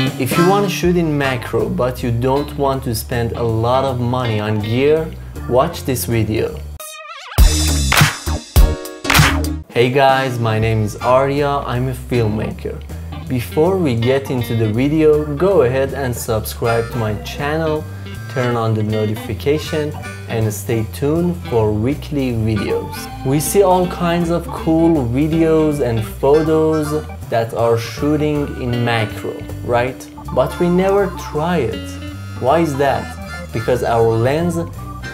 If you want to shoot in macro but you don't want to spend a lot of money on gear, watch this video. Hey guys, my name is Aria, I'm a filmmaker. Before we get into the video, go ahead and subscribe to my channel, turn on the notification and stay tuned for weekly videos. We see all kinds of cool videos and photos that are shooting in macro, right? But we never try it. Why is that? Because our lens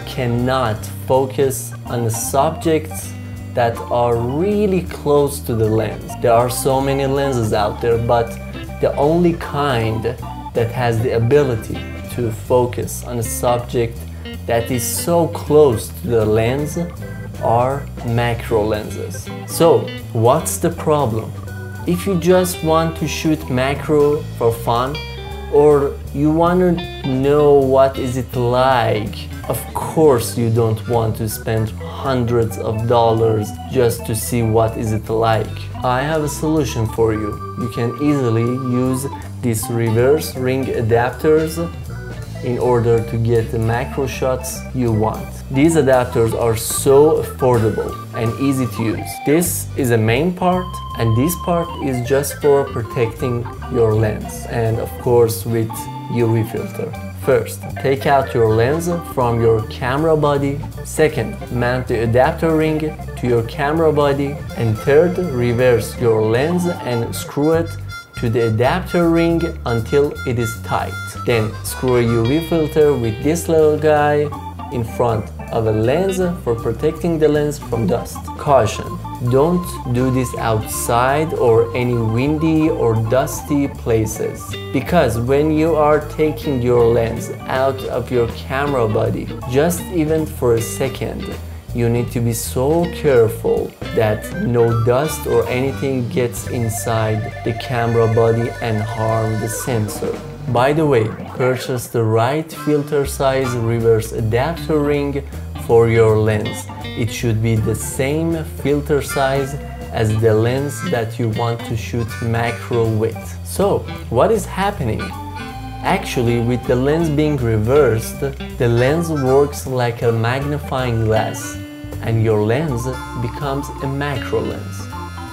cannot focus on the subjects that are really close to the lens. There are so many lenses out there, but the only kind that has the ability to focus on a subject that is so close to the lens are macro lenses. So, what's the problem? If you just want to shoot macro for fun, or you want to know what is it like, of course you don't want to spend hundreds of dollars just to see what is it like. I have a solution for you. You can easily use these reverse ring adapters in order to get the macro shots you want. These adapters are so affordable and easy to use. This is a main part and this part is just for protecting your lens, and of course with UV filter. First, take out your lens from your camera body. Second, mount the adapter ring to your camera body. And third, reverse your lens and screw it to the adapter ring until it is tight. Then screw a UV filter with this little guy in front of a lens for protecting the lens from dust. Caution, don't do this outside or any windy or dusty places, because when you are taking your lens out of your camera body, just even for a second, you need to be so careful that no dust or anything gets inside the camera body and harm the sensor. By the way, purchase the right filter size reverse adapter ring for your lens. It should be the same filter size as the lens that you want to shoot macro with. So, what is happening? Actually, with the lens being reversed, the lens works like a magnifying glass and your lens becomes a macro lens.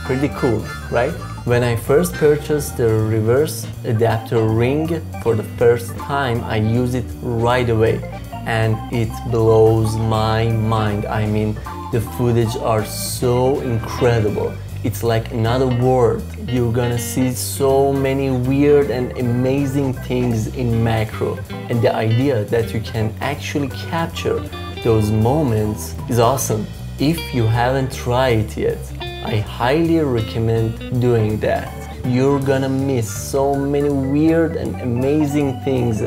Pretty cool, right? When I first purchased the reverse adapter ring for the first time, I used it right away and it blows my mind. I mean, the footage are so incredible. It's like another world. You're gonna see so many weird and amazing things in macro, and the idea that you can actually capture those moments is awesome. If you haven't tried it yet, I highly recommend doing that. You're gonna miss so many weird and amazing things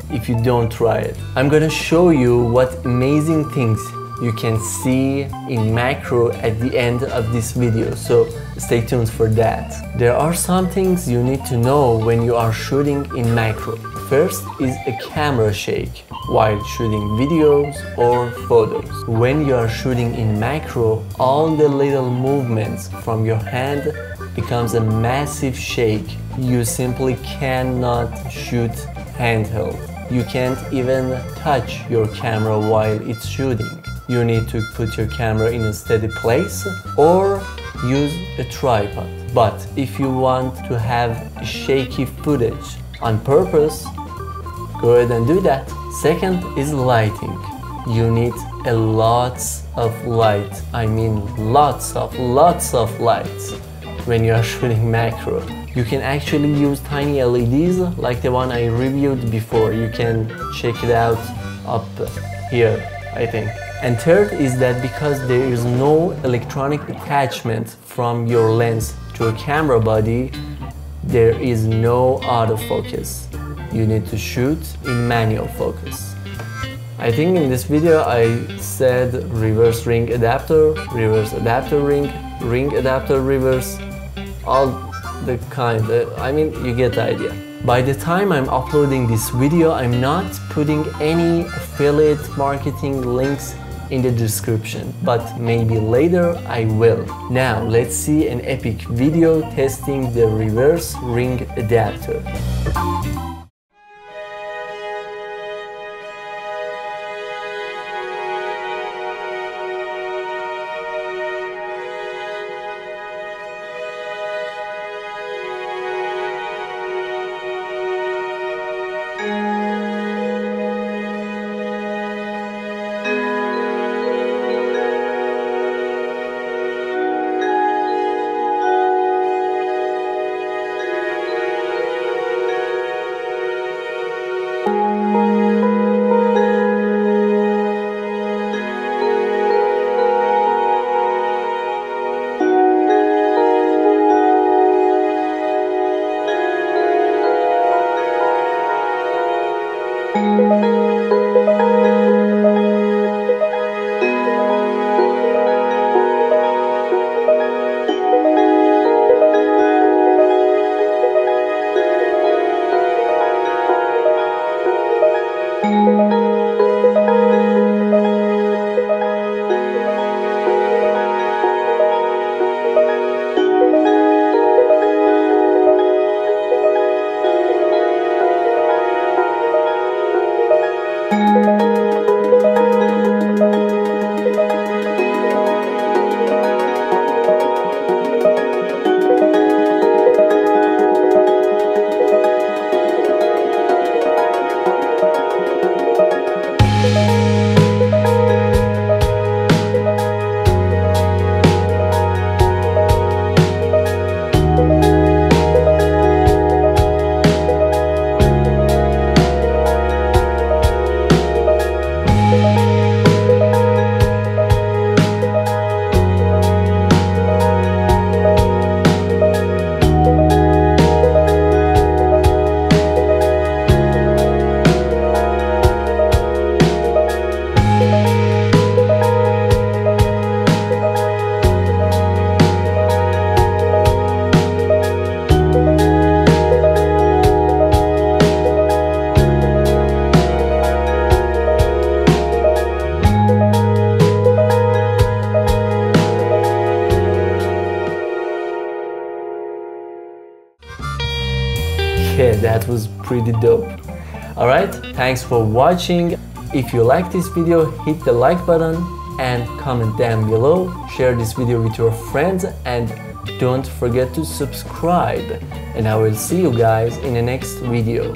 if you don't try it. I'm gonna show you what amazing things you can see in macro at the end of this video, so stay tuned for that. There are some things you need to know when you are shooting in macro. First is a camera shake while shooting videos or photos. When you are shooting in macro, all the little movements from your hand becomes a massive shake. You simply cannot shoot handheld. You can't even touch your camera while it's shooting. You need to put your camera in a steady place or use a tripod. But if you want to have shaky footage on purpose, go ahead and do that. Second is lighting. You need a lots of light. I mean lots of lights when you are shooting macro. You can actually use tiny LEDs like the one I reviewed before. You can check it out up here, I think. And third is that because there is no electronic attachment from your lens to a camera body, there is no autofocus. You need to shoot in manual focus. I think in this video I said reverse ring adapter, reverse adapter ring, ring adapter reverse, all the kind. I mean, you get the idea. By the time I'm uploading this video, I'm not putting any affiliate marketing links in the description, but maybe later I will. Now let's see an epic video testing the reverse ring adapter. Yeah, that was pretty dope. Alright, thanks for watching. If you like this video, hit the like button and comment down below. Share this video with your friends and don't forget to subscribe. And I will see you guys in the next video.